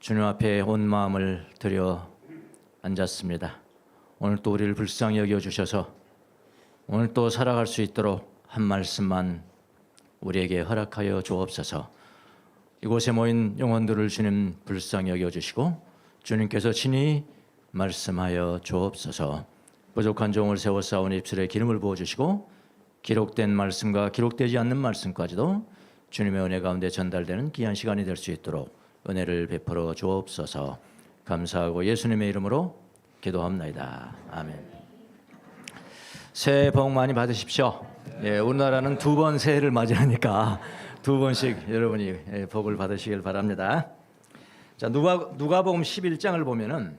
주님 앞에 온 마음을 들여 앉았습니다. 오늘 또 우리를 불쌍히 여겨주셔서 오늘 또 살아갈 수 있도록 한 말씀만 우리에게 허락하여 주옵소서. 이곳에 모인 영혼들을 주님 불쌍히 여겨주시고 주님께서 친히 말씀하여 주옵소서. 부족한 종을 세워 쌓은 입술에 기름을 부어주시고 기록된 말씀과 기록되지 않는 말씀까지도 주님의 은혜 가운데 전달되는 귀한 시간이 될 수 있도록 은혜를 베풀어 주옵소서. 감사하고 예수님의 이름으로 기도합나이다. 아멘. 새해 복 많이 받으십시오. 예, 우리나라는 두 번 새해를 맞이하니까 두 번씩 여러분이 복을 받으시길 바랍니다. 자, 누가복음 11장을 보면은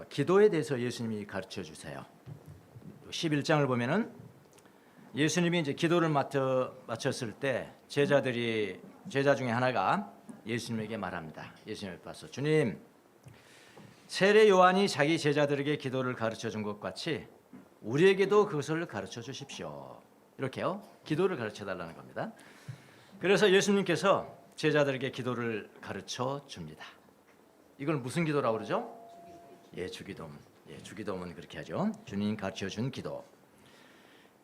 기도에 대해서 예수님이 가르쳐 주세요. 11장을 보면은 예수님이 이제 기도를 마쳤을 때 제자 중에 하나가 예수님에게 말합니다. 예수님을 봐서 주님, 세례 요한이 자기 제자들에게 기도를 가르쳐 준 것 같이 우리에게도 그것을 가르쳐 주십시오. 이렇게요. 기도를 가르쳐 달라는 겁니다. 그래서 예수님께서 제자들에게 기도를 가르쳐 줍니다. 이걸 무슨 기도라고 그러죠? 예, 주기도문. 예, 주기도문 그렇게 하죠. 주님 가르쳐 준 기도.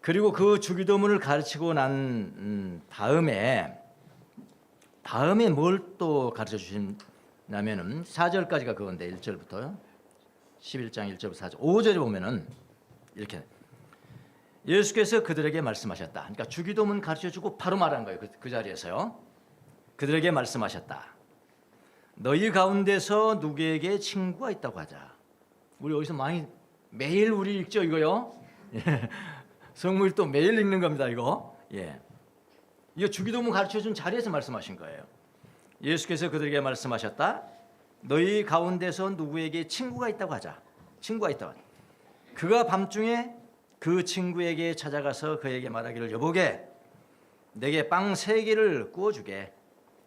그리고 그 주기도문을 가르치고 난 다음에 뭘 또 가르쳐 주시냐면은 4절까지가 그건데 1절부터요. 11장 1절부터 4절. 5절에 보면은 이렇게 예수께서 그들에게 말씀하셨다. 그러니까 주기도문 가르쳐 주고 바로 말한 거예요. 그 자리에서요. 그들에게 말씀하셨다. 너희 가운데서 누구에게 친구가 있다고 하자. 우리 여기서 매일 우리 읽죠, 이거요. 예. 성무일 또 매일 읽는 겁니다, 이거. 예. 이거 주기도문 가르쳐 준 자리에서 말씀하신 거예요. 예수께서 그들에게 말씀하셨다. 너희 가운데서 누구에게 친구가 있다고 하자. 친구가 있다고 하자. 그가 밤중에 그 친구에게 찾아가서 그에게 말하기를 여보게 내게 빵 3개를 구워주게.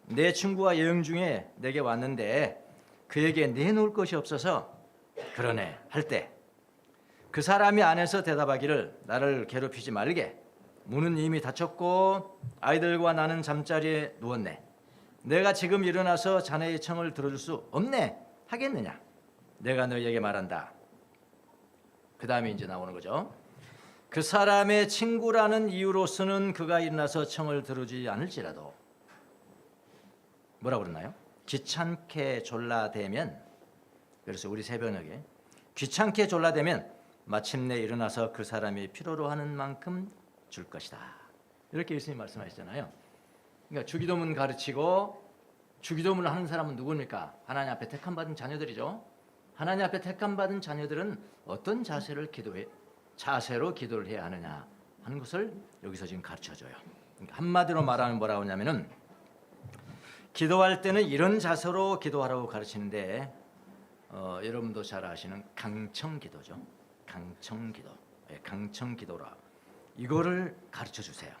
내 친구가 여행 중에 내게 왔는데 그에게 내놓을 것이 없어서 그러네 할 때 그 사람이 안에서 대답하기를 나를 괴롭히지 말게. 문은 이미 닫혔고 아이들과 나는 잠자리에 누웠네. 내가 지금 일어나서 자네의 청을 들어줄 수 없네 하겠느냐. 내가 너희에게 말한다. 그 다음에 이제 나오는 거죠. 그 사람의 친구라는 이유로서는 그가 일어나서 청을 들어주지 않을지라도 뭐라고 그러나요? 귀찮게 졸라대면, 그래서 우리 새벽에 귀찮게 졸라대면 마침내 일어나서 그 사람이 필요로 하는 만큼 줄 것이다. 이렇게 예수님이 말씀하시잖아요. 그러니까 주기도문 가르치고 주기도문을 하는 사람은 누굽니까? 하나님 앞에 택함받은 자녀들이죠. 하나님 앞에 택함받은 자녀들은 어떤 자세로 기도를 해야 하느냐 하는 것을 여기서 지금 가르쳐줘요. 그러니까 한마디로 말하면 뭐라고 하냐면은 기도할 때는 이런 자세로 기도하라고 가르치는데 여러분도 잘 아시는 강청기도죠. 강청기도, 강청기도라. 이거를 가르쳐 주세요.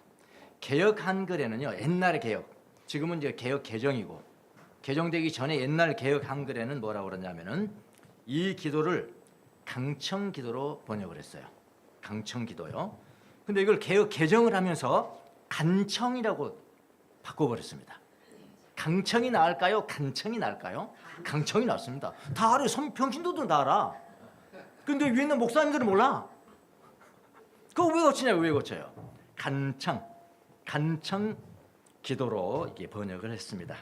개역 한글에는요, 옛날의 개역, 지금은 이제 개역 개정이고 개정되기 전에 옛날 개역 한글에는 뭐라고 그러냐면은 이 기도를 강청기도로 번역을 했어요. 강청기도요. 근데 이걸 개역 개정을 하면서 간청이라고 바꿔버렸습니다. 강청이 나을까요? 간청이 나을까요? 강청이 낫습니다. 다 알아요. 평신도들 다 알아. 근데 위에 있는 목사님들은 몰라. 그거 왜 고치냐고. 왜 고쳐요? 간청 기도로 이게 번역을 했습니다.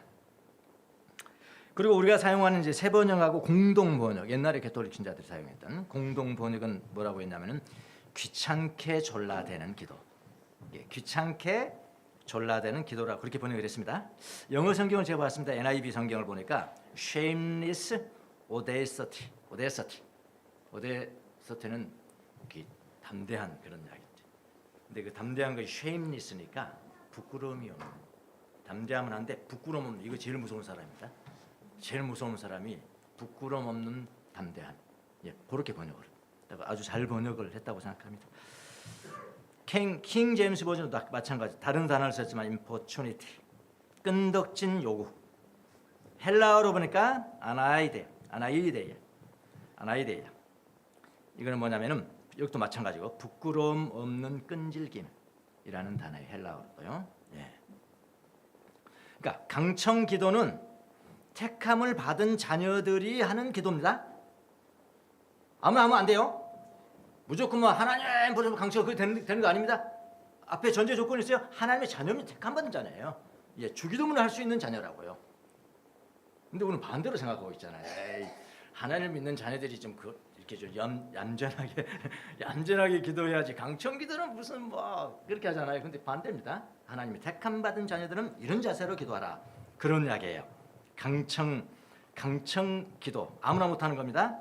그리고 우리가 사용하는 이제 새 번역하고 공동 번역, 옛날에 가톨릭 신자들이 사용했던 공동 번역은 뭐라고 했냐면은 귀찮게 졸라대는 기도. 귀찮게 졸라대는 기도라 그렇게 번역을 했습니다. 영어 성경을 제가 봤습니다. NIV 성경을 보니까 shameless audacity는 담대한 그런 이야기죠. 근데 그 담대한 것이 shameless니까 부끄러움이 없는. 담대하면 한데 부끄러움 없는. 이거 제일 무서운 사람입니다. 제일 무서운 사람이 부끄러움 없는 담대한. 예, 그렇게 번역을 아주 잘 번역을 했다고 생각합니다. 킹 제임스 버전도 마찬가지. 다른 단어를 썼지만 importunity, 끈덕진 요구. 헬라어로 보니까 아나이데야. 이거는 뭐냐면은 여기도 마찬가지고 부끄러움 없는 끈질김이라는 단어의 헬라어로요. 예. 그러니까 강청 기도는 택함을 받은 자녀들이 하는 기도입니다. 아무나 하면 안 돼요. 무조건 뭐 하나님 부르면 강처가 그게 되는 거 아닙니다. 앞에 전제 조건이 있어요. 하나님의 자녀면 택함받은 자녀예요. 예, 주기도문을 할 수 있는 자녀라고요. 근데 우리는 반대로 생각하고 있잖아요. 에이, 하나님을 믿는 자녀들이 좀 이렇게 좀 얌전하게 얌전하게 기도해야지. 강청 기도는 무슨 뭐 그렇게 하잖아요. 근데 반대입니다. 하나님의 택함 받은 자녀들은 이런 자세로 기도하라. 그런 이야기예요. 강청 기도 아무나 못하는 겁니다.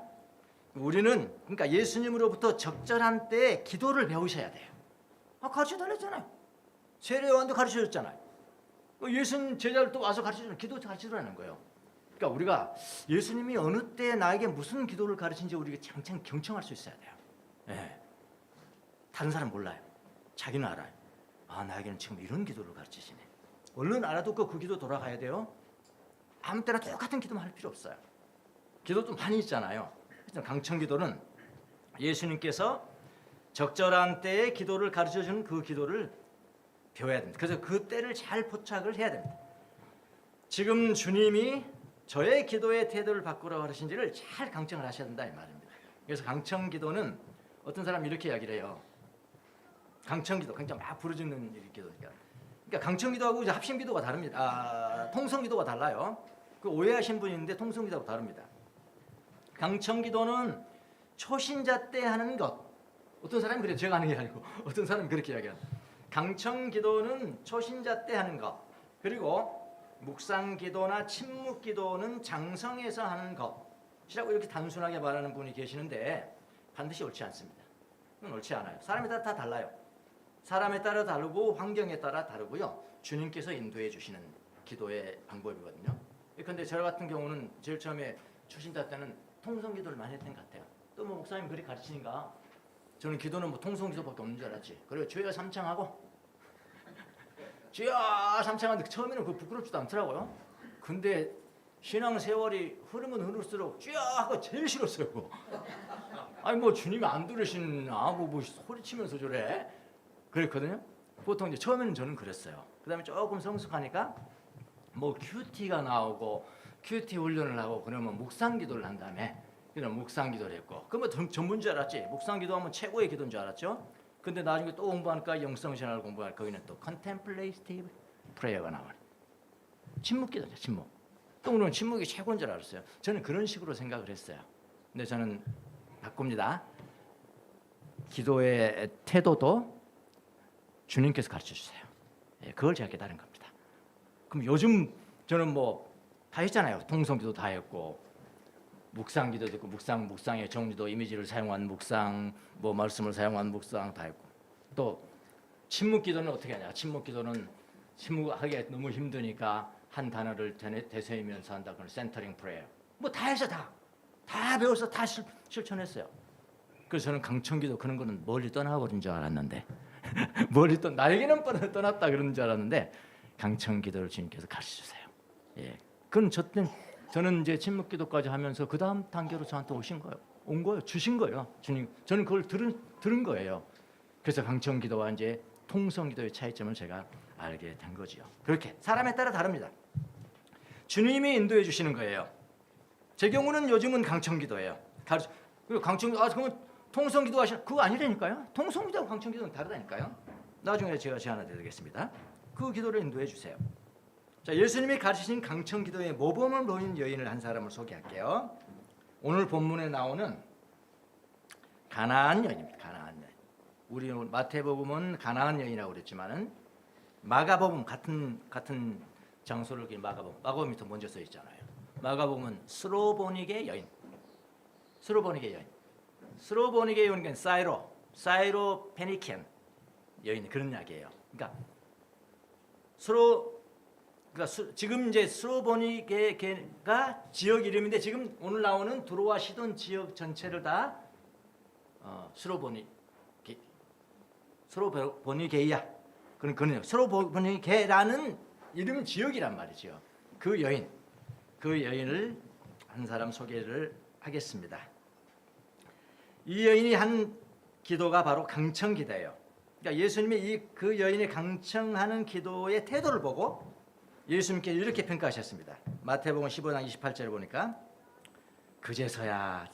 우리는 그러니까 예수님으로부터 적절한 때에 기도를 배우셔야 돼요. 가르쳐 달랬잖아요. 세례요한도 가르쳐 줬잖아요. 예수님 제자들 또 와서 가르쳐 주는 기도 가르쳐 주라는 거예요. 그러니까 우리가 예수님이 어느 때 나에게 무슨 기도를 가르친지 우리가 장창 경청할 수 있어야 돼요. 네. 다른 사람 몰라요. 자기는 알아요. 나에게는 지금 이런 기도를 가르치시네. 얼른 알아듣고 그 기도 돌아가야 돼요. 아무 때나 똑같은 기도만 할 필요 없어요. 기도도 많이 있잖아요. 강청 기도는 예수님께서 적절한 때에 기도를 가르쳐주는 그 기도를 배워야 됩니다. 그래서 그 때를 잘 포착을 해야 됩니다. 지금 주님이 저의 기도의 태도를 바꾸라고 하신지를 잘 강청을 하셔야 된다 이 말입니다. 그래서 강청 기도는 어떤 사람이 이렇게 이야기를 해요. 강청 기도, 강청 막 부르짖는 기도니까. 그러니까 강청 기도하고 이제 합심 기도가 다릅니다. 통성 기도가 달라요. 그 오해하신 분이 있는데 통성 기도하고 다릅니다. 강청 기도는 초신자 때 하는 것. 어떤 사람이 그래 제가 하는 게 아니고 어떤 사람이 그렇게 이야기합니다. 강청 기도는 초신자 때 하는 것. 그리고 묵상 기도나 침묵 기도는 장성에서 하는 것이라고 이렇게 단순하게 말하는 분이 계시는데 반드시 옳지 않습니다. 그건 옳지 않아요. 사람에 따라 다 달라요. 사람에 따라 다르고 환경에 따라 다르고요. 주님께서 인도해 주시는 기도의 방법이거든요. 그런데 저 같은 경우는 제일 처음에 초신자 때는 통성 기도를 많이 했던 것 같아요. 또 뭐 목사님 그렇게 가르치니까 저는 기도는 뭐 통성 기도밖에 없는 줄 알았지. 그리고 주여 삼창하고 주여 삼창하는데 처음에는 그 부끄럽지도 않더라고요. 근데 신앙 세월이 흐르면 흐를수록 주여 하고 제일 싫었어요. 아니 뭐 주님이 안 들으시나 뭐 소리치면서 저래 그랬거든요. 보통 이제 처음에는 저는 그랬어요. 그다음에 조금 성숙하니까 뭐 큐티가 나오고 큐티 훈련을 하고 그러면 묵상 기도를 한 다음에 그냥 묵상 기도를 했고 그러면 전부인 줄 알았지. 묵상 기도하면 최고의 기도인 줄 알았죠. 근데 나중에 또 공부하니까 영성신학을 공부하니까 거기는 또 contemplative prayer가 나와요. 침묵 기도죠. 침묵. 또 오늘은 침묵이 최고인 줄 알았어요. 저는 그런 식으로 생각을 했어요. 근데 저는 바꿉니다. 기도의 태도도 주님께서 가르쳐 주세요. 그걸 제가 깨달은 겁니다. 그럼 요즘 저는 뭐 다 했잖아요. 통성기도 다 했고 묵상기도 듣고 묵상의 정리도 이미지를 사용한 묵상, 뭐 말씀을 사용한 묵상 다 했고 또 침묵기도는 어떻게 하냐? 침묵기도는 침묵하기가 너무 힘드니까 한 단어를 되새이면서 한다. 그런 센터링 프레이어. 뭐 다 해서 다 배워서 다 실천했어요. 그래서 저는 강청기도 그런 거는 멀리 떠나버린 줄 알았는데 멀리 나에게는 떠났다 그러는 줄 알았는데 강청기도를 주님께서 가르쳐 주세요. 예, 그건 저는 이제 침묵기도까지 하면서 그 다음 단계로 저한테 온 거예요. 주신 거예요. 주님, 저는 그걸 들은 거예요. 그래서 강청기도와 이제 통성기도의 차이점을 제가 알게 된 거지요. 그렇게 사람에 따라 다릅니다. 주님이 인도해 주시는 거예요. 제 경우는 요즘은 강청기도예요. 그리고 강청기도 그러면 통성기도 하시는 그거 아니라니까요. 통성기도와 강청기도는 다르다니까요. 나중에 제가 제안해 드리겠습니다. 그 기도를 인도해 주세요. 자, 예수님이 가르치신 강청기도의 모범을 보인 여인을 한 사람을 소개할게요. 오늘 본문에 나오는 가나안 여인입니다. 가나안 여인. 우리 마태복음은 가나안 여인이라고 그랬지만은 마가복음 같은 장소를 마가복음이 더 먼저 써 있잖아요. 마가복음은 스로보니게 여인. 스로보니게 여인은 사이로 페니켄 여인 그런 이야기예요. 그러니까 지금 이제 스로보니게가 지역 이름인데 지금 오늘 나오는 두로와 시돈 지역 전체를 다 스로보니게이아 그런 스로보니게라는 이름 지역이란 말이죠. 그 여인을 한 사람 소개를 하겠습니다. 이 여인이 한 기도가 바로 강청기도예요. 그러니까 예수님이 그 여인이 강청하는 기도의 태도를 보고 예수님께서 이렇게 평가하셨습니다. 마태복음 15장 28절을 보니까 그제서야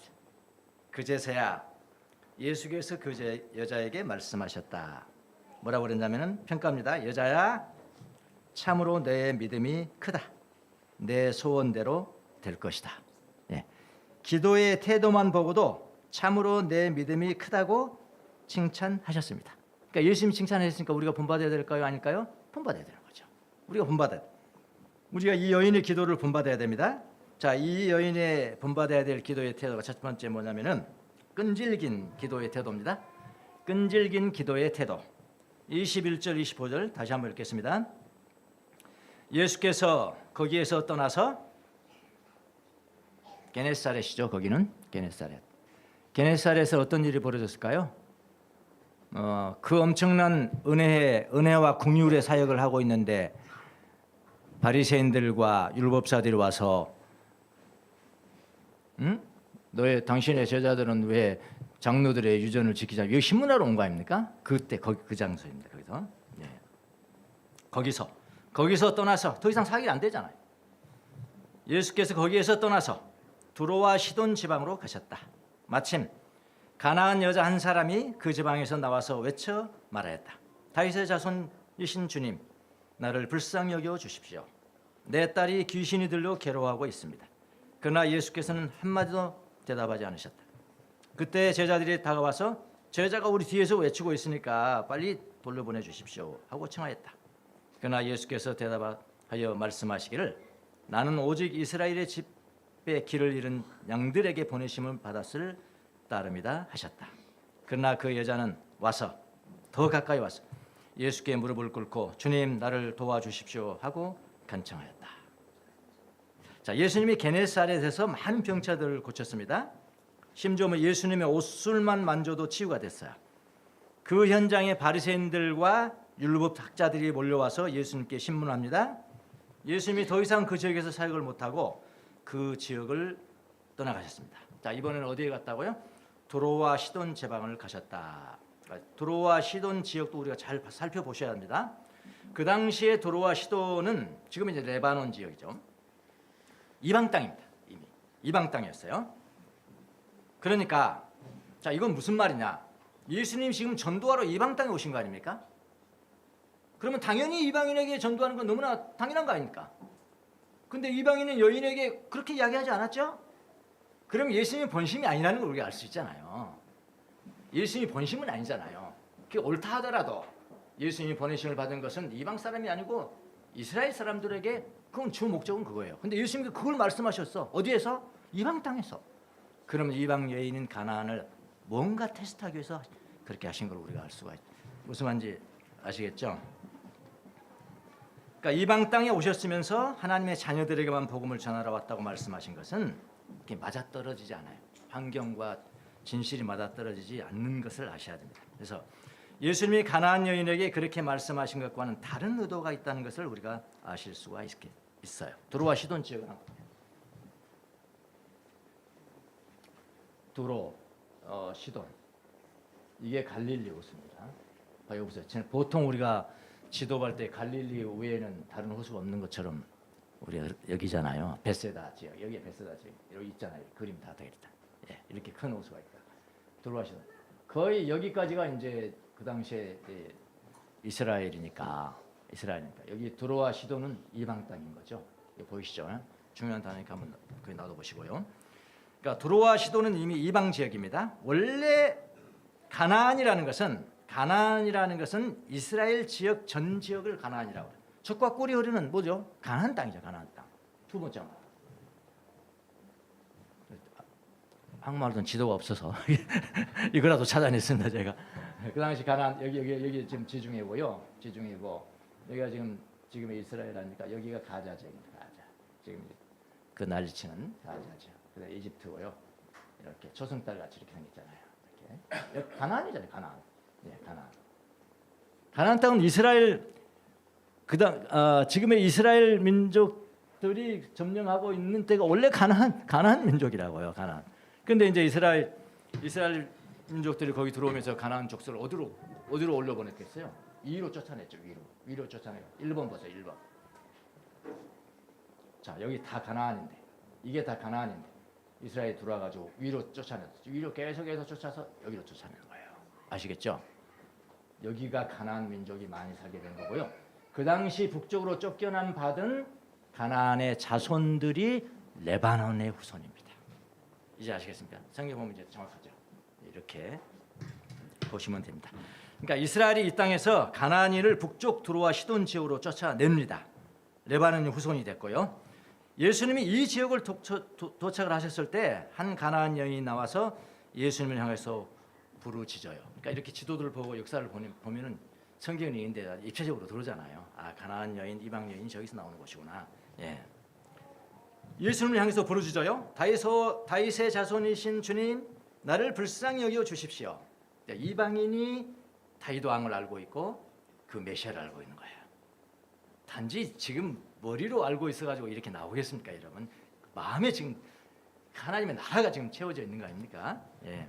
예수께서 그 여자에게 말씀하셨다. 뭐라고 그랬냐면은 평가입니다. 여자야, 참으로 내 믿음이 크다. 내 소원대로 될 것이다. 예. 기도의 태도만 보고도 참으로 내 믿음이 크다고 칭찬하셨습니다. 그러니까 예수님이 칭찬했으니까 우리가 본받아야 될까요? 아닐까요? 본받아야 되는 거죠. 우리가 본받아야 돼. 우리가 이 여인의 기도를 본받아야 됩니다. 자, 이 여인의 본받아야 될 기도의 태도가 첫 번째 뭐냐면은 끈질긴 기도의 태도입니다. 끈질긴 기도의 태도. 21절 25절 다시 한번 읽겠습니다. 예수께서 거기에서 떠나서 게네사렛이죠. 거기는 게네사렛에서 어떤 일이 벌어졌을까요? 그 엄청난 은혜와 긍휼의 사역을 하고 있는데 바리새인들과 율법사들이 와서 당신의 제자들은 왜 장로들의 유전을 지키자, 여기 신문하러 온 거 아닙니까? 그때 그 장소입니다. 거기서 떠나서 더 이상 사귀면 안 되잖아요. 예수께서 거기에서 떠나서 두로와 시돈 지방으로 가셨다. 마침 가나안 여자 한 사람이 그 지방에서 나와서 외쳐 말하였다. 다윗의 자손이신 주님, 나를 불쌍히 여겨 주십시오. 내 딸이 귀신이 들려 괴로워하고 있습니다. 그러나 예수께서는 한마디도 대답하지 않으셨다. 그때 제자들이 다가와서 제자가 우리 뒤에서 외치고 있으니까 빨리 돌려보내 주십시오 하고 청하였다. 그러나 예수께서 대답하여 말씀하시기를 나는 오직 이스라엘의 집에 길을 잃은 양들에게 보내심을 받았을 따름이다 하셨다. 그러나 그 여자는 와서 더 가까이 와서 예수께 무릎을 꿇고 주님, 나를 도와주십시오 하고 간청하였다. 자, 예수님이 게네사렛에서 많은 병자들을 고쳤습니다. 심지어 예수님의 옷술만 만져도 치유가 됐어요. 그 현장에 바리새인들과 율법 학자들이 몰려와서 예수님께 신문합니다. 예수님이 더 이상 그 지역에서 사역을 못하고 그 지역을 떠나가셨습니다. 자, 이번에는 어디에 갔다고요? 두로와 시돈 지방을 가셨다. 두로와 시돈 지역도 우리가 잘 살펴보셔야 합니다. 그 당시에 두로와 시돈은 지금 이제 레바논 지역이죠. 이방 땅입니다. 이미 이방 땅이었어요. 그러니까 자, 이건 무슨 말이냐? 예수님 지금 전도하러 이방 땅에 오신 거 아닙니까? 그러면 당연히 이방인에게 전도하는 건 너무나 당연한 거 아닙니까? 근데 이방인은 여인에게 그렇게 이야기하지 않았죠? 그럼 예수님이 본심이 아니라는 걸 우리가 알 수 있잖아요. 예수님이 본심은 아니잖아요. 그게 옳다 하더라도 예수님이 보내심을 받은 것은 이방 사람이 아니고 이스라엘 사람들에게 그건 주 목적은 그거예요. 근데 예수님이 그걸 말씀하셨어. 어디에서? 이방 땅에서. 그러면 이방 여인인 가나안을 뭔가 테스트하기 위해서 그렇게 하신 걸 우리가 알 수가 있죠. 무슨 말인지 아시겠죠? 그러니까 이방 땅에 오셨으면서 하나님의 자녀들에게만 복음을 전하러 왔다고 말씀하신 것은 이렇게 맞아떨어지지 않아요. 환경과 진실이 맞아떨어지지 않는 것을 아셔야 됩니다. 그래서 예수님이 가나안 여인에게 그렇게 말씀하신 것과는 다른 의도가 있다는 것을 우리가 아실 수가 있어요. 두로와 시돈 지역은 두로, 시돈, 이게 갈릴리 호수입니다. 여보세요. 보통 우리가 지도할 때 갈릴리 외에는 다른 호수가 없는 것처럼 우리가 여기잖아요. 베세다 지역, 여기에 베세다 지역 여기 있잖아요. 그림 다 되겠다. 예, 이렇게 큰 호수가 있다. 들어가시는 거의 여기까지가 이제 그 당시에 이스라엘이니까 여기 두로와 시도는 이방 땅인 거죠. 이거 보이시죠? 중요한 단어니까 한번 거기 놔둬보시고요. 그러니까 두로와 시도는 이미 이방 지역입니다. 원래 가나안이라는 것은 이스라엘 지역 전 지역을 가나안이라고 해요. 젖과 꿀이 흐르는 뭐죠? 가나안 땅이죠. 가나안 땅. 두 번째 말. 한국말로는 지도가 없어서 이거라도 찾아냈습니다. 제가 그 당시 가나안 여기 지금 지중해고요. 지중해고 여기가 지금의 이스라엘 아닙니까? 여기가 가자 지역입니다. 가자. 지금 그 난리치는 가자죠. 그다음 이집트고요. 이렇게 조승달 같이 이렇게 생겼잖아요. 이렇게 여기 가나안이잖아요. 가나안. 예, 가나안 땅은 이스라엘 지금의 이스라엘 민족들이 점령하고 있는 때가 원래 가나안 민족이라고요. 가나안. 근데 이제 이스라엘 민족들이 거기 들어오면서 가나안 족속을 어디로 올려보냈겠어요? 위로 쫓아냈죠. 위로 쫓아내요. 1번 보세요. 1번. 자, 여기 다 가나안인데, 이게 다 가나안인데 이스라엘이 들어와가지고 위로 쫓아냈죠. 위로 계속해서 쫓아서 여기로 쫓아내는 거예요. 아시겠죠? 여기가 가나안 민족이 많이 살게 된 거고요. 그 당시 북쪽으로 쫓겨난 받은 가나안의 자손들이 레바논의 후손입니다. 이제 아시겠습니까? 성경 보면 이제 정확하죠. 이렇게 보시면 됩니다. 그러니까 이스라엘이 이 땅에서 가나안인을 북쪽 두로와 시돈 지역으로 쫓아냅니다. 레바논의 후손이 됐고요. 예수님이 이 지역을 도착을 하셨을 때 한 가나안 여인이 나와서 예수님을 향해서 부르짖어요. 그러니까 이렇게 지도들을 보고 역사를 보면은 성경이 있는데 입체적으로 들어오잖아요. 아, 가나안 여인, 이방 여인이 저기서 나오는 곳이구나. 예. 예수님을 향해서 부르짖어요. 다윗의 자손이신 주님, 나를 불쌍히 여겨 주십시오. 이방인이 다윗 왕을 알고 있고 그 메시아를 알고 있는 거예요. 단지 지금 머리로 알고 있어가지고 이렇게 나오겠습니까, 여러분? 마음에 지금 하나님의 나라가 지금 채워져 있는 거 아닙니까? 예.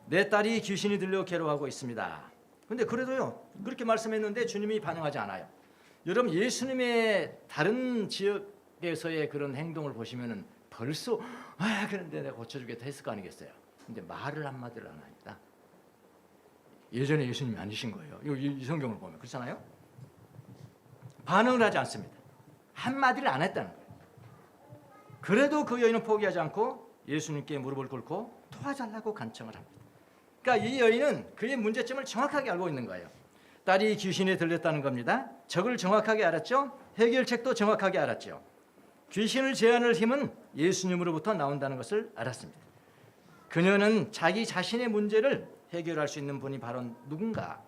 내 딸이 귀신이 들려 괴로워하고 있습니다. 근데 그래도요, 그렇게 말씀했는데 주님이 반응하지 않아요. 여러분, 예수님의 다른 지역에서의 그런 행동을 보시면은 벌써 그런데 내가 고쳐주겠다 했을 거 아니겠어요? 근데 말을 한마디를 안 합니다. 예전에 예수님이 아니신 거예요. 이 성경을 보면 그렇잖아요. 반응을 하지 않습니다. 한마디를 안 했다는 거예요. 그래도 그 여인은 포기하지 않고 예수님께 무릎을 꿇고 도와달라고 간청을 합니다. 그러니까 이 여인은 그의 문제점을 정확하게 알고 있는 거예요. 딸이 귀신에 들렸다는 겁니다. 적을 정확하게 알았죠. 해결책도 정확하게 알았죠. 귀신을 제한할 힘은 예수님으로부터 나온다는 것을 알았습니다. 그녀는 자기 자신의 문제를 해결할 수 있는 분이 바로 누군가,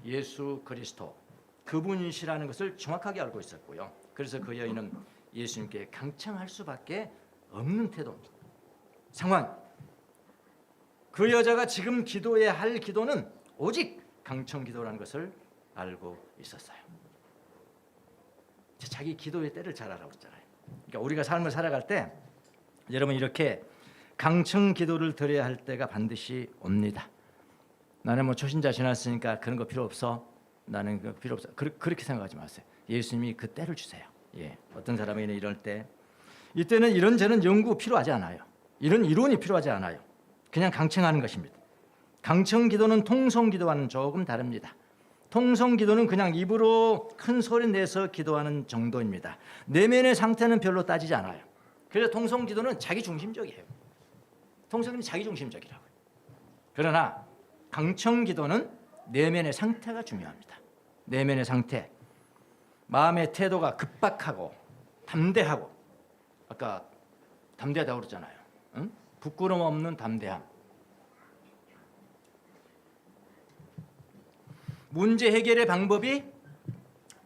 예수 그리스도, 그분이시라는 것을 정확하게 알고 있었고요. 그래서 그 여인은 예수님께 강청할 수밖에 없는 태도입니다. 상황, 그 여자가 지금 기도해야 할 기도는 오직 강청 기도라는 것을 알고 있었어요. 자기 기도의 때를 잘 알아고 있잖아요. 그러니까 우리가 삶을 살아갈 때 여러분 이렇게 강청 기도를 드려야 할 때가 반드시 옵니다. 나는 뭐 초신자 지났으니까 그런 거 필요 없어. 나는 그 필요 없어. 그렇게 생각하지 마세요. 예수님이 그 때를 주세요. 예. 어떤 사람에게는 이럴 때, 이때는 이런저런 연구 필요하지 않아요. 이런 이론이 필요하지 않아요. 그냥 강청하는 것입니다. 강청 기도는 통성 기도와는 조금 다릅니다. 통성 기도는 그냥 입으로 큰 소리 내서 기도하는 정도입니다. 내면의 상태는 별로 따지지 않아요. 그래서 통성 기도는 자기 중심적이에요. 통성 기도는 자기 중심적이라고요. 그러나 강청 기도는 내면의 상태가 중요합니다. 내면의 상태, 마음의 태도가 급박하고 담대하고, 아까 담대하다고 그랬잖아요. 응? 부끄러움 없는 담대함. 문제 해결의 방법이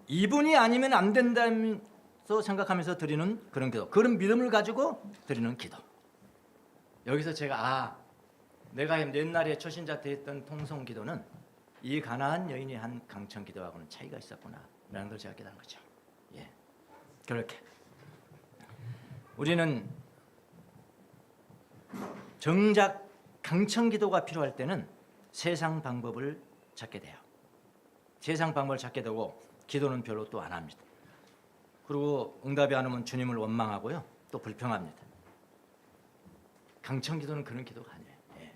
이분이 아니면 안 된다면서 생각하면서 드리는 그런 기도, 그런 믿음을 가지고 드리는 기도. 여기서 제가 내가 옛날에 초신자 때 했던 통성 기도는 이 가나안 여인이 한 강청 기도하고는 차이가 있었구나 라는 걸 제가 깨달은 거죠. 예. 그렇게 우리는 정작 강청 기도가 필요할 때는 세상 방법을 찾게 돼요. 세상 방법을 찾게 되고 기도는 별로 또 안 합니다. 그리고 응답이 안 오면 주님을 원망하고요, 또 불평합니다. 강청 기도는 그런 기도가 아니에요. 예.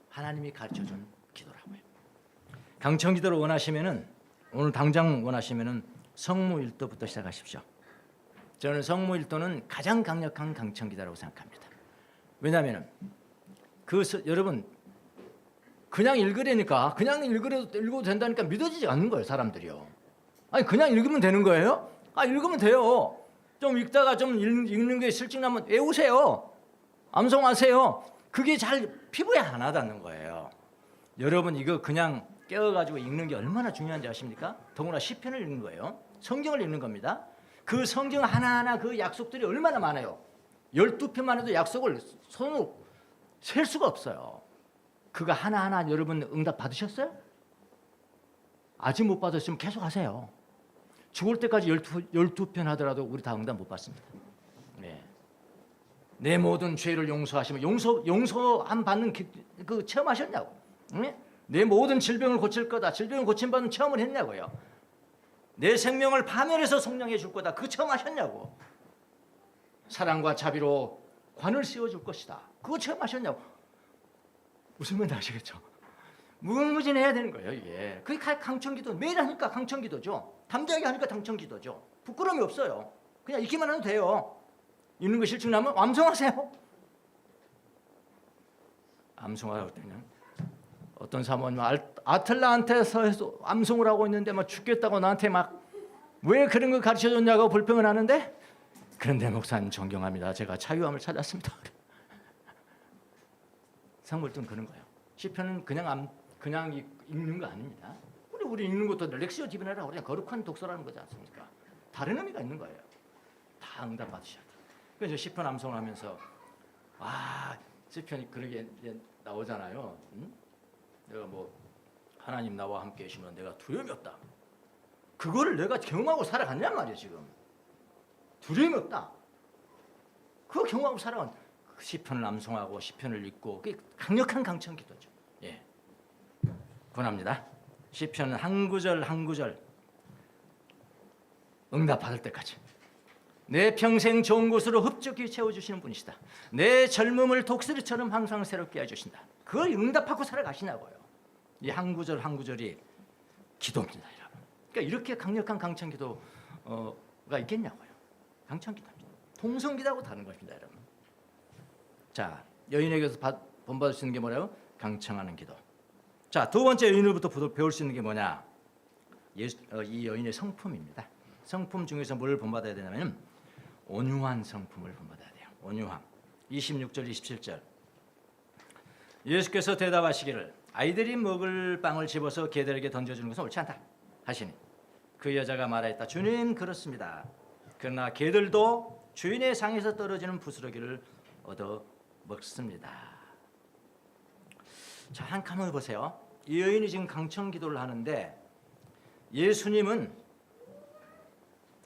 하나님이 가르쳐준 기도라고요. 강청 기도를 원하시면은, 오늘 당장 원하시면은 성무일도부터 시작하십시오. 저는 성무일도는 가장 강력한 강청 기도라고 생각합니다. 왜냐하면은 여러분 그냥 읽으려니까, 그냥 읽어도 된다니까 믿어지지 않는 거예요, 사람들이요. 아니 그냥 읽으면 되는 거예요? 읽으면 돼요. 좀 읽다가 좀 읽는 게 실증나면 외우세요. 암송하세요. 그게 잘 피부에 안 와닿는 거예요. 여러분 이거 그냥 깨어가지고 읽는 게 얼마나 중요한지 아십니까? 더구나 시편을 읽는 거예요. 성경을 읽는 겁니다. 그 성경 하나하나 그 약속들이 얼마나 많아요. 12편만 해도 약속을 손으로 셀 수가 없어요. 그거 하나하나 여러분 응답 받으셨어요? 아직 못 받으시면 계속 하세요. 죽을 때까지 12편 하더라도 우리 다 응답 못 받습니다. 네. 내 모든 죄를 용서하시면 용서함 받는 그 체험하셨냐고. 네? 내 모든 질병을 고칠 거다. 질병을 고침받는 체험을 했냐고요. 내 생명을 파멸해서 속량해 줄 거다. 그거 처음 하셨냐고. 사랑과 자비로 관을 씌워줄 것이다. 그거 처음 하셨냐고. 무슨 말인지 아시겠죠? 무궁무진해야 되는 거예요 이게. 그게 강청기도. 매일 하니까 강청기도죠. 담대하게 하니까 강청기도죠. 부끄러움이 없어요. 그냥 읽기만 하면 돼요. 읽는 거 실증나면 암송하세요. 암송하라고 때는 어떤 사모님 아틀란타에서 암송을 하고 있는데 막 죽겠다고 나한테 막 왜 그런 거 가르쳐줬냐고 불평을 하는데, 그런데 목사님 존경합니다. 제가 자유함을 찾았습니다. 성물도 그런 거예요. 시편은 그냥 읽는 거 아닙니다. 우리 읽는 것도 렉시오 디비나라 그냥 거룩한 독서라는 거지 않습니까? 다른 의미가 있는 거예요. 다 응답 받으셔야 돼요. 그래서 시편 암송하면서 시편이 그러게 나오잖아요. 응? 내가 뭐 하나님 나와 함께 계시면 내가 두려움이 없다. 그거를 내가 경험하고 살아갔냔 말이에요. 지금 두려움이 없다. 그거 경험하고 살아간 시편을 암송하고 시편을 읽고, 그게 강력한 강청기도죠. 예, 권합니다. 시편은 한 구절 한 구절 응답 받을 때까지 내 평생 좋은 곳으로 흡족히 채워주시는 분이시다. 내 젊음을 독수리처럼 항상 새롭게 해주신다. 그걸 응답하고 살아가시냐고요. 이 한 구절 한 구절이 기도입니다, 여러분. 그러니까 이렇게 강력한 강청기도가 있겠냐고요. 강청기도입니다. 통성기도하고 다른 것입니다, 여러분. 자, 여인에게서 본받을 수 있는 게 뭐라고? 강청하는 기도. 자, 두 번째 여인으로부터 배울 수 있는 게 뭐냐? 이 여인의 성품입니다. 성품 중에서 뭘 본받아야 되냐면 온유한 성품을 본받아야 돼요. 온유함. 26절 27절 예수께서 대답하시기를 아이들이 먹을 빵을 집어서 개들에게 던져주는 것은 옳지 않다 하시니 그 여자가 말하였다. 주님, 그렇습니다. 그러나 개들도 주인의 상에서 떨어지는 부스러기를 얻어 먹습니다. 자, 한 가만히 보세요. 이 여인이 지금 강청기도를 하는데 예수님은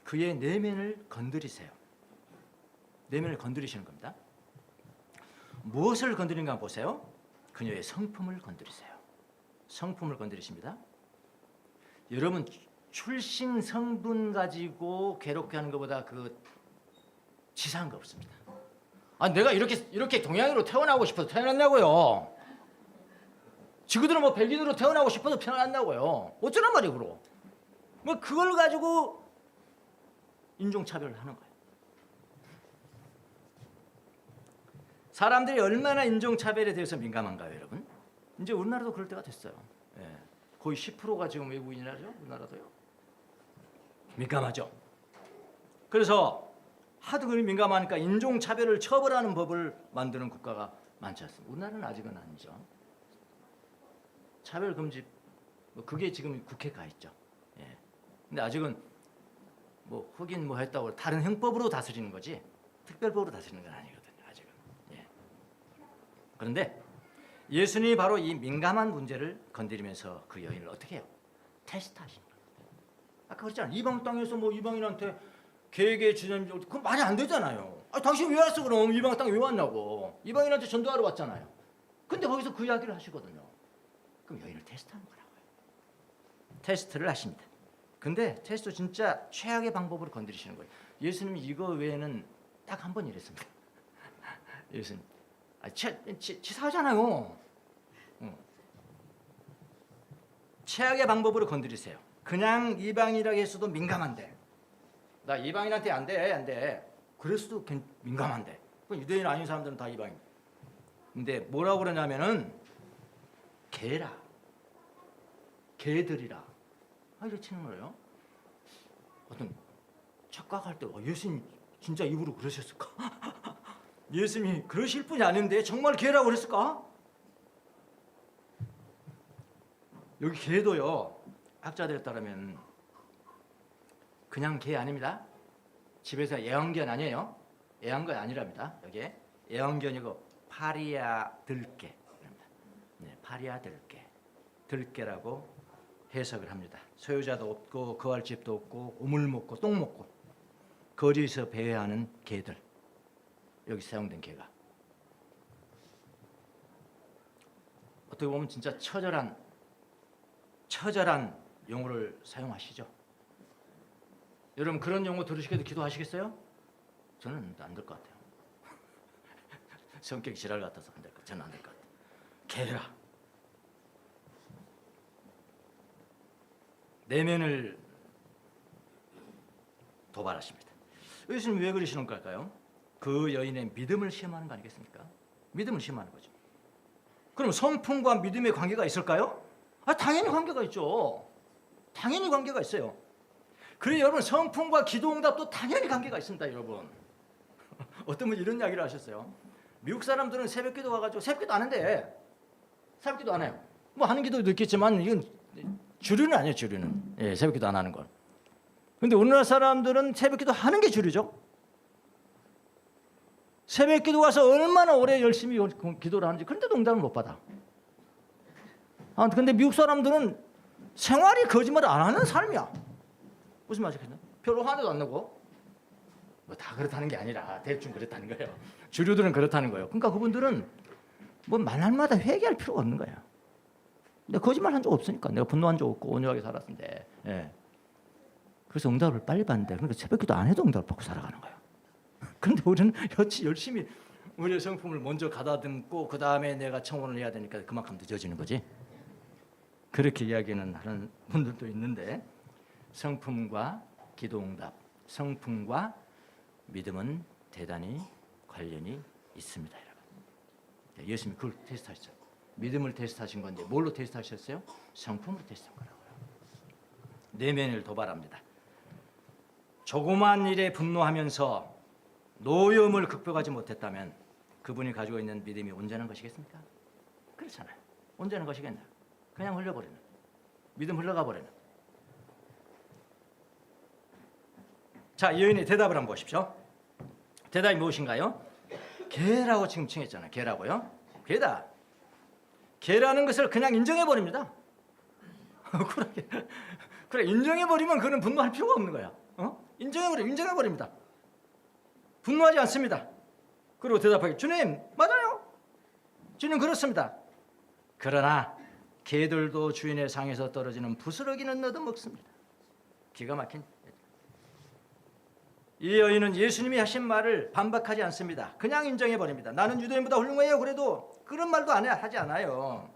그의 내면을 건드리세요. 내면을 건드리시는 겁니다. 무엇을 건드리는가 보세요. 그녀의 성품을 건드리세요. 성품을 건드리십니다. 여러분, 출신 성분 가지고 괴롭게 하는 것보다 그 치사한 거 없습니다. 내가 이렇게 동양인으로 태어나고 싶어서 태어났냐고요. 지구들은 뭐 백인으로 태어나고 싶어서 태어났냐고요. 어쩌란 말이에요, 그럼. 뭐 그걸 가지고 인종차별을 하는 거예요. 사람들이 얼마나 인종차별에 대해서 민감한가요, 여러분? 이제 우리나라도 그럴 때가 됐어요. 예. 거의 10%가 지금 외국인이라죠, 우리나라도요. 민감하죠. 그래서 하도 그리 민감하니까 인종차별을 처벌하는 법을 만드는 국가가 많지 않습니다. 우리나라는 아직은 아니죠. 차별금지, 그게 지금 국회에 가 있죠. 예. 근데 아직은 뭐 흑인 뭐 했다고 다른 형법으로 다스리는 거지 특별법으로 다스리는 건 아니거든요, 아직은. 예. 그런데 예수님이 바로 이 민감한 문제를 건드리면서 그 여인을 어떻게 해요? 테스트하시는 거예요. 아까 그랬잖아요. 이방 땅에서 뭐 이방인한테 개에게 주님, 그건 말이 안 되잖아요. 당신 왜 왔어 그럼? 이방 땅에 왜 왔냐고. 이방인한테 전도하러 왔잖아요. 근데 거기서 그 이야기를 하시거든요. 그럼 여인을 테스트하는 거라고요. 테스트를 하십니다. 근데 테스트 진짜 최악의 방법으로 건드리시는 거예요. 예수님이 이거 외에는 딱 한 번 이랬습니다. 예수님, 치사하잖아요. 최악의 방법으로 건드리세요. 그냥 이방이라고 해서도 민감한데, 나 이방인한테 안 돼. 그래서도 민감한데, 유대인 아닌 사람들은 다 이방인. 근데 뭐라고 그러냐면은 개들이라 이렇게 치는 거예요. 어떤 착각할 때 예수님 진짜 입으로 그러셨을까? 예수님이 그러실 분이 아닌데 정말 개라고 그랬을까? 여기 개도요, 학자들에 따르면 그냥 개 아닙니다. 집에서 애완견 아니에요. 애완견 아니랍니다. 여기 애완견이고 파리아 들개, 네, 파리아 들개라고 해석을 합니다. 소유자도 없고 거할 집도 없고 우물 먹고 똥 먹고 거리에서 배회하는 개들. 여기 사용된 개가 어떻게 보면 진짜 처절한 용어를 사용하시죠. 여러분 그런 용어 들으시게도 기도하시겠어요? 저는 안 될 것 같아요. 성격 지랄 같아서 안 될 것 같아요. 저는 안 될 것 같아요. 게으라. 내면을 도발하십니다. 예수님 왜 그러시는 걸까요? 그 여인의 믿음을 시험하는 거 아니겠습니까? 믿음을 시험하는 거죠. 그럼 성품과 믿음의 관계가 있을까요? 당연히 관계가 있죠. 당연히 관계가 있어요. 그래서 여러분 성품과 기도응답도 당연히 관계가 있습니다. 여러분 어떤 분 이런 이야기를 하셨어요. 미국 사람들은 새벽기도 와가지고 새벽기도 안 한대. 새벽기도 안 해요. 뭐 하는 기도도 있겠지만 이건 주류는 아니에요. 주류는 새벽기도 안 하는 건. 근데 우리나라 사람들은 새벽기도 하는 게 주류죠. 새벽기도 가서 얼마나 오래 열심히 기도를 하는지 그런데도 응답을 못 받아. 근데 미국 사람들은 생활이 거짓말을 안 하는 삶이야. 무슨 말이겠냐? 별로 화내도 안 내고 뭐 다 그렇다는 게 아니라 대충 그렇다는 거예요. 주류들은 그렇다는 거예요. 그러니까 그분들은 뭐 말날마다 회개할 필요가 없는 거예요. 내가 거짓말 한 적 없으니까. 내가 분노한 적 없고 온유하게 살았는데. 그래서 응답을 빨리 받는데 그러니까 새벽기도 안 해도 응답을 받고 살아가는 거예요. 그런데 우리는 열심히 우리의 성품을 먼저 가다듬고 그 다음에 내가 청혼을 해야 되니까 그만큼 늦어지는 거지. 그렇게 이야기는 하는 분들도 있는데 성품과 기도응답, 성품과 믿음은 대단히 관련이 있습니다. 여러분. 예수님이 그걸 테스트하셨죠. 믿음을 테스트하신 건데 뭘로 테스트하셨어요? 성품으로 테스트한 거라고요. 내면을 도발합니다. 조그만 일에 분노하면서 노여움을 극복하지 못했다면 그분이 가지고 있는 믿음이 온전한 것이겠습니까? 그렇잖아요. 온전한 것이겠나? 그냥 흘려버리는, 믿음 흘러가 버리는. 자, 이 여인의 대답을 한번 보십시오. 대답이 무엇인가요? 개라고 지금 칭했잖아요. 개라고요. 개다. 개라는 것을 그냥 인정해 버립니다. 그래 인정해 버리면 그는 분노할 필요가 없는 거야. 인정해 버립니다. 분노하지 않습니다. 그리고 대답하기, 주님 맞아요. 주님 그렇습니다. 그러나 개들도 주인의 상에서 떨어지는 부스러기는 얻어먹습니다. 기가 막힌. 이 여인은 예수님이 하신 말을 반박하지 않습니다. 그냥 인정해 버립니다. 나는 유대인보다 훌륭해요. 그래도 그런 말도 하지 않아요.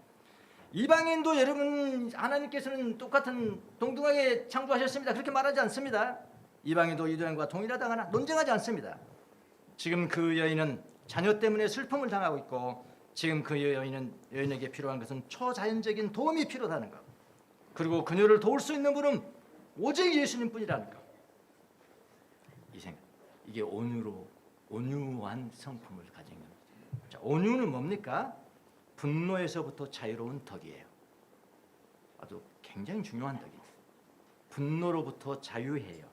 이방인도 여러분 하나님께서는 똑같은 동등하게 창조하셨습니다. 그렇게 말하지 않습니다. 이방인도 유대인과 동일하다거나 논쟁하지 않습니다. 지금 그 여인은 자녀 때문에 슬픔을 당하고 있고 지금 그 여인에게 필요한 것은 초자연적인 도움이 필요하다는 것. 그리고 그녀를 도울 수 있는 분은 오직 예수님뿐이라는 것. 이 생각. 이게 온유한 성품을 가진 겁니다. 자, 온유는 뭡니까? 분노에서부터 자유로운 덕이에요. 아주 굉장히 중요한 덕이에요. 분노로부터 자유해요.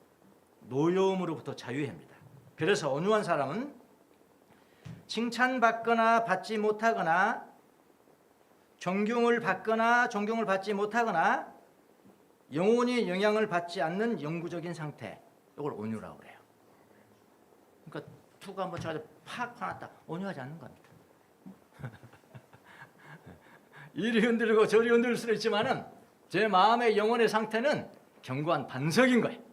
노여움으로부터 자유합니다. 그래서 온유한 사람은 칭찬받거나 받지 못하거나 존경을 받거나 존경을 받지 못하거나 영혼이 영향을 받지 않는 영구적인 상태, 이걸 온유라고 그래요. 그러니까 투가 한번 쳐가지고 팍 화났다, 온유하지 않는 겁니다. 이리 흔들고 저리 흔들 수는 있지만은 제 마음의 영혼의 상태는 견고한 반석인 거예요.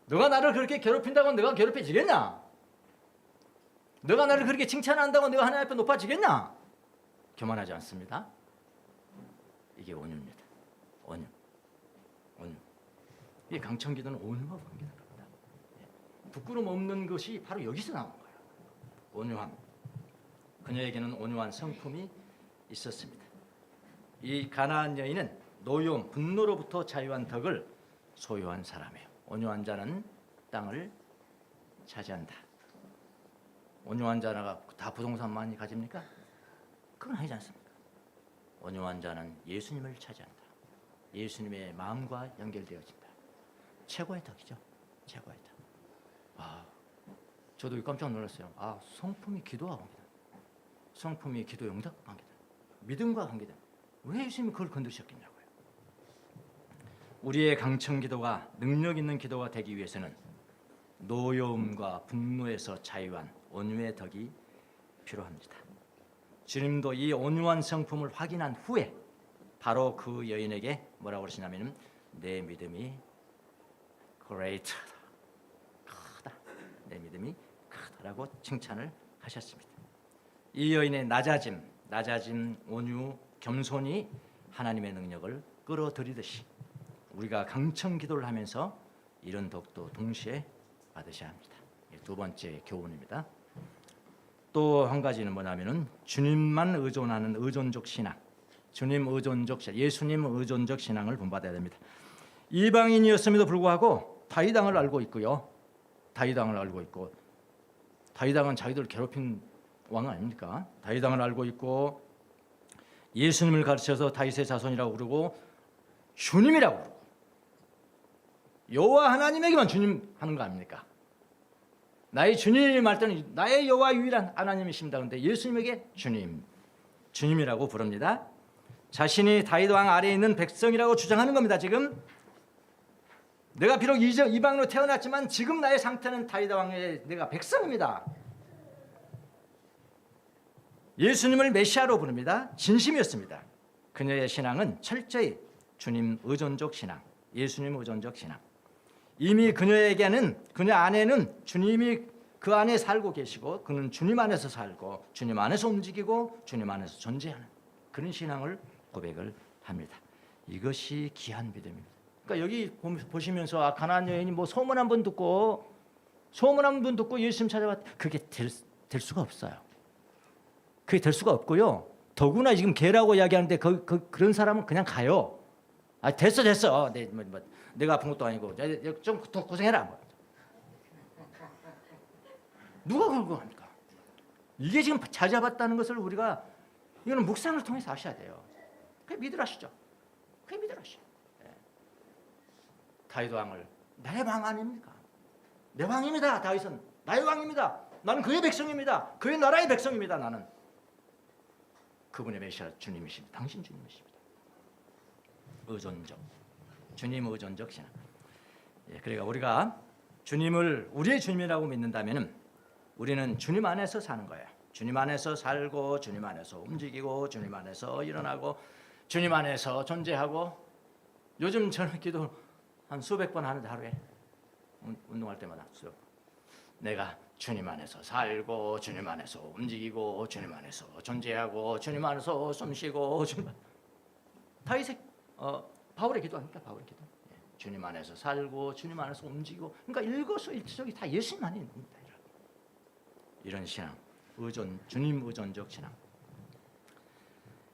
너가 나를 그렇게 괴롭힌다고 내가 괴롭혀지겠냐? 너가 나를 그렇게 칭찬한다고 내가 하나님 앞에 높아지겠냐? 교만하지 않습니다. 이게 온유입니다. 온유. 이 강청기도는 온유와 관계된 겁니다. 부끄럼 없는 것이 바로 여기서 나온 거예요. 온유함. 그녀에게는 온유한 성품이 있었습니다. 이 가나안 여인은 노여움, 분노로부터 자유한 덕을 소유한 사람이에요. 온유한 자는 땅을 차지한다. 온유한 자가 다 부동산 많이 가집니까? 그건 아니지 않습니까? 온유한 자는 예수님을 차지한다. 예수님의 마음과 연결되어진다. 최고의 덕이죠. 최고의 덕. 저도 깜짝 놀랐어요. 성품이 기도와 관계다. 성품이 기도 응답과 관계다. 믿음과 관계다. 왜 예수님이 그걸 건드셨겠냐고요. 우리의 강청 기도가 능력 있는 기도가 되기 위해서는 노여움과 분노에서 자유한 온유의 덕이 필요합니다. 주님도 이 온유한 성품을 확인한 후에 바로 그 여인에게 뭐라고 그러시냐면 내 믿음이 great, 크다. 내 믿음이 크다라고 칭찬을 하셨습니다. 이 여인의 낮아짐, 온유, 겸손이 하나님의 능력을 끌어들이듯이 우리가 강청 기도를 하면서 이런 덕도 동시에 받으셔야 합니다. 두 번째 교훈입니다. 또 한 가지는 뭐냐면은 주님만 의존하는 의존적 신앙, 주님 의존적 신앙, 예수님 의존적 신앙을 본받아야 됩니다. 이방인이었음에도 불구하고 다윗왕을 알고 있고요. 다윗왕을 알고 있고, 다윗왕은 자기들 괴롭힌 왕 아닙니까? 다윗왕을 알고 있고, 예수님을 가르쳐서 다윗의 자손이라고 부르고 주님이라고 부르고, 여호와 하나님에게만 주님 하는 거 아닙니까? 나의 주님 할 때는 나의 여호와 유일한 하나님이십니다. 그런데 예수님에게 주님이라고 부릅니다. 자신이 다윗 왕 아래에 있는 백성이라고 주장하는 겁니다. 지금 내가 비록 이방으로 태어났지만 지금 나의 상태는 다윗 왕의 내가 백성입니다. 예수님을 메시아로 부릅니다. 진심이었습니다. 그녀의 신앙은 철저히 주님 의존적 신앙, 예수님 의존적 신앙. 이미 그녀에게는, 그녀 안에는 주님이 그 안에 살고 계시고, 그는 주님 안에서 살고 주님 안에서 움직이고 주님 안에서 존재하는 그런 신앙을 고백을 합니다. 이것이 귀한 믿음입니다. 그러니까 여기 보시면서 가나안 여인이 뭐 소문 한 번 듣고 예수님 찾아봤, 그게 될 수가 없어요. 그게 될 수가 없고요. 더구나 지금 개라고 이야기하는데 그런 사람은 그냥 가요. 아, 됐어. 내가 아픈 것도 아니고 좀 고생해라. 누가 그런 거 합니까? 이게 지금 찾아봤다는 것을 우리가 이거는 묵상을 통해서 아셔야 돼요. 그게 믿으라시죠. 그게 믿으라시죠. 네. 다윗 왕을 내 왕 아닙니까? 내 왕입니다. 다윗은 나의 왕입니다. 나는 그의 백성입니다. 그의 나라의 백성입니다. 나는 그분의 메시아 주님이십니다. 당신 주님이십니다. 의존적, 주님 의존적 신앙. 그러니까 우리가 주님을 우리의 주님이라고 믿는다면은 우리는 주님 안에서 사는 거예요. 주님 안에서 살고, 주님 안에서 움직이고, 주님 안에서 일어나고, 주님 안에서 존재하고. 요즘 저는 기도 한 수백 번 하는데 하루에 운동할 때마다 수백 번. 내가 주님 안에서 살고, 주님 안에서 움직이고, 주님 안에서 존재하고, 주님 안에서 숨쉬고. 바울의 기도 아닙니까? 바울의 기도. 주님 안에서 살고, 주님 안에서 움직이고. 그러니까 일거수일투족이 다 예수님 안에 있는 겁니다. 이런 신앙, 주님 의존적 신앙.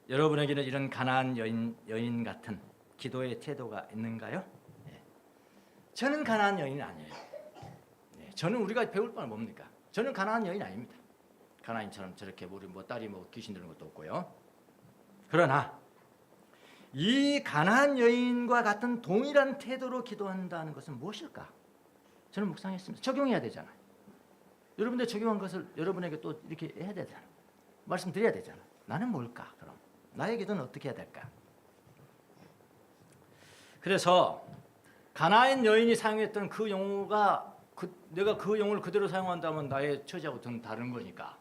여러분에게는 이런 가나안 여인 같은 기도의 태도가 있는가요? 저는 가나안 여인이 아니에요. 저는 우리가 배울 바는 뭡니까? 저는 가나안 여인 아닙니다. 가나안처럼 저렇게 우리 딸이 귀신 들는 것도 없고요. 그러나 이 가나안 여인과 같은 동일한 태도로 기도한다는 것은 무엇일까? 저는 묵상했습니다. 적용해야 되잖아요. 여러분들 적용한 것을 여러분에게 또 이렇게 해야 되잖아. 말씀드려야 되잖아. 나는 뭘까? 그럼 나의 기도는 어떻게 해야 될까? 그래서 가나안 여인이 사용했던 그 용어가 내가 그 용어를 그대로 사용한다면 나의 처지하고 좀 다른 거니까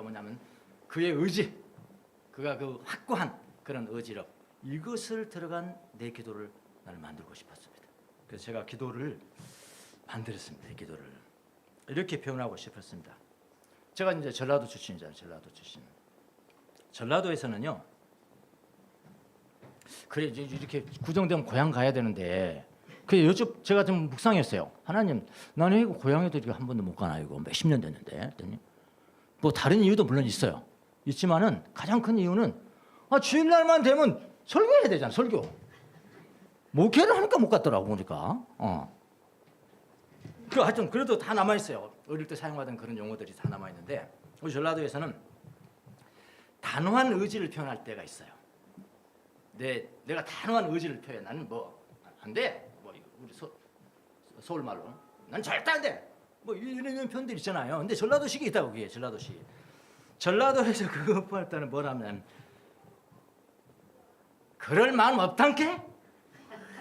뭐냐면 그의 의지, 그가 그 확고한 그런 의지력, 이것을 들어간 내 기도를 나는 만들고 싶었습니다. 그래서 제가 기도를 만들었습니다. 이 기도를 이렇게 표현하고 싶었습니다. 제가 이제 전라도 출신이잖아요. 전라도에서는요. 그래 이렇게 구정되면 고향 가야 되는데 제가 좀 묵상했어요. 하나님, 나는 이거 고향에도 이렇게 한 번도 못 가나 이거 몇십 년 됐는데 했더니 뭐 다른 이유도 물론 있지만은 가장 큰 이유는 주일날만 되면 설교해야 되잖아. 설교. 목회를 하니까 못 갔더라고 보니까. 하여튼 그래도 다 남아 있어요. 어릴 때 사용하던 그런 용어들이 다 남아 있는데 우리 전라도에서는 단호한 의지를 표현할 때가 있어요. 내가 단호한 의지를 표현해. 나는 안 돼. 우리 서울 말로 난 절대 안 돼. 이런 표현들 있잖아요. 근데 전라도식이 있다고 그게 전라도식. 전라도에서 그거 표현할 때는 뭐라면 그럴 마음 없단께?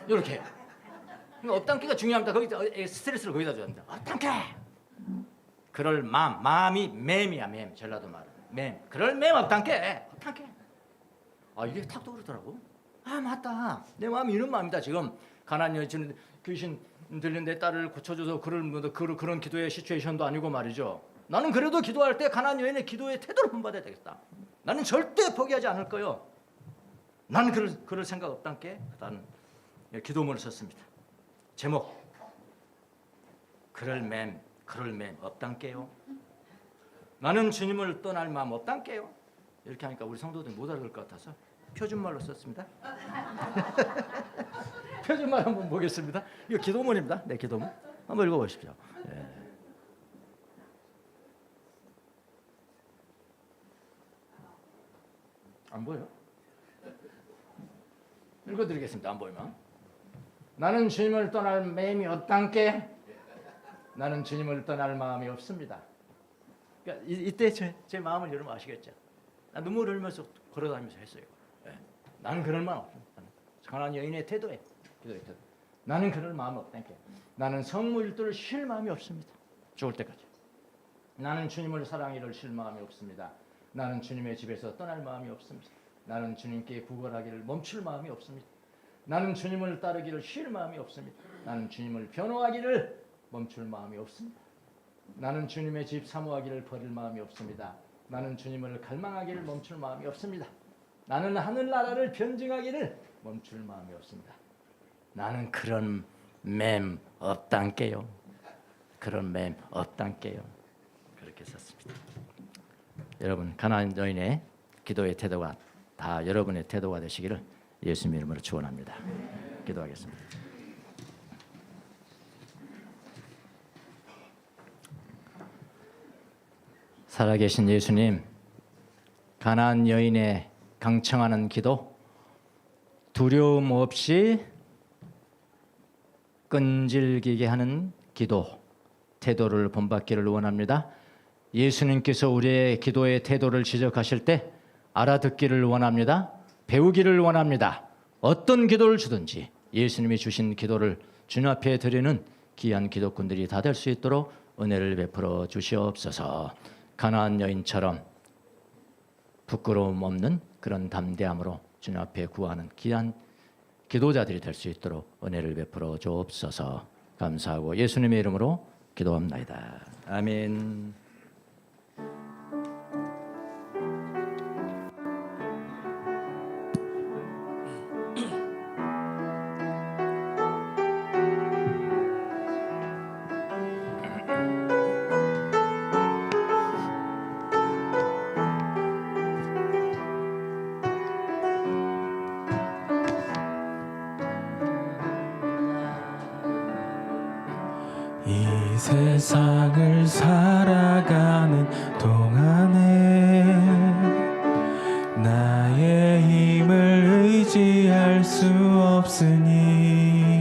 이렇게. 없단께가 중요합니다. 거기 스트레스를 거기다 줘야 합니다. 없단께. 그럴 마음이 맴이야, 맴. 전라도 말은 맴. 그럴 맴 없단께. 없단께. 이게 탁 떠오르더라고. 맞다. 내 마음이 이런 마음이다. 지금 가나안 여인 귀신 들린 내 딸을 고쳐줘서 그런 기도의 시츄에이션도 아니고 말이죠. 나는 그래도 기도할 때 가나안 여인의 기도의 태도를 본받아야 되겠다. 나는 절대 포기하지 않을 거요. 나는 그럴 생각 없단께 나는 기도문을 썼습니다. 제목 그럴 맴 없단께요. 나는 주님을 떠날 마음 없단께요. 이렇게 하니까 우리 성도들이 못 알아들 것 같아서 표준말로 썼습니다. 표준말 한번 보겠습니다. 이거 기도문입니다. 네, 기도문 한번 읽어보십시오. 예. 안 보여? 읽어드리겠습니다. 안 보이면. 나는 주님을 떠날 마음이 없단께. 나는 주님을 떠날 마음이 없습니다. 그러니까 이때 제 마음을 여러분 아시겠죠? 나 눈물 흘리면서 걸어다니면서 했어요. 예. 나는 그럴 마음 없습니다. 가나안 여인의 태도에 기도의 태도. 나는 그럴 마음 없단께. 나는 성무일도를 쉴 마음이 없습니다. 죽을 때까지. 나는 주님을 사랑하기를 쉴 마음이 없습니다. 나는 주님의 집에서 떠날 마음이 없습니다. 나는 주님께 구걸하기를 멈출 마음이 없습니다. 나는 주님을 따르기를 쉴 마음이 없습니다. 나는 주님을 변호하기를 멈출 마음이 없습니다. 나는 주님의 집 사모하기를 버릴 마음이 없습니다. 나는 주님을 갈망하기를 멈출 마음이 없습니다. 나는 하늘나라를 변증하기를 멈출 마음이 없습니다. 나는 그런 맴 없단께요. 그런 맴 없단께요. 그렇게 썼습니다. 여러분 가나안 여인의 기도의 태도가 다 여러분의 태도가 되시기를 예수님 이름으로 축원합니다. 기도하겠습니다. 살아계신 예수님, 가나안 여인의 강청하는 기도, 두려움 없이 끈질기게 하는 기도, 태도를 본받기를 원합니다. 예수님께서 우리의 기도의 태도를 지적하실 때 알아듣기를 원합니다. 배우기를 원합니다. 어떤 기도를 주든지 예수님이 주신 기도를 주님 앞에 드리는 귀한 기도꾼들이 다 될 수 있도록 은혜를 베풀어 주시옵소서. 가나안 여인처럼 부끄러움 없는 그런 담대함으로 주님 앞에 구하는 귀한 기도자들이 될 수 있도록 은혜를 베풀어 주옵소서. 감사하고 예수님의 이름으로 기도합나이다. 아멘. 이 세상을 살아가는 동안에 나의 힘을 의지할 수 없으니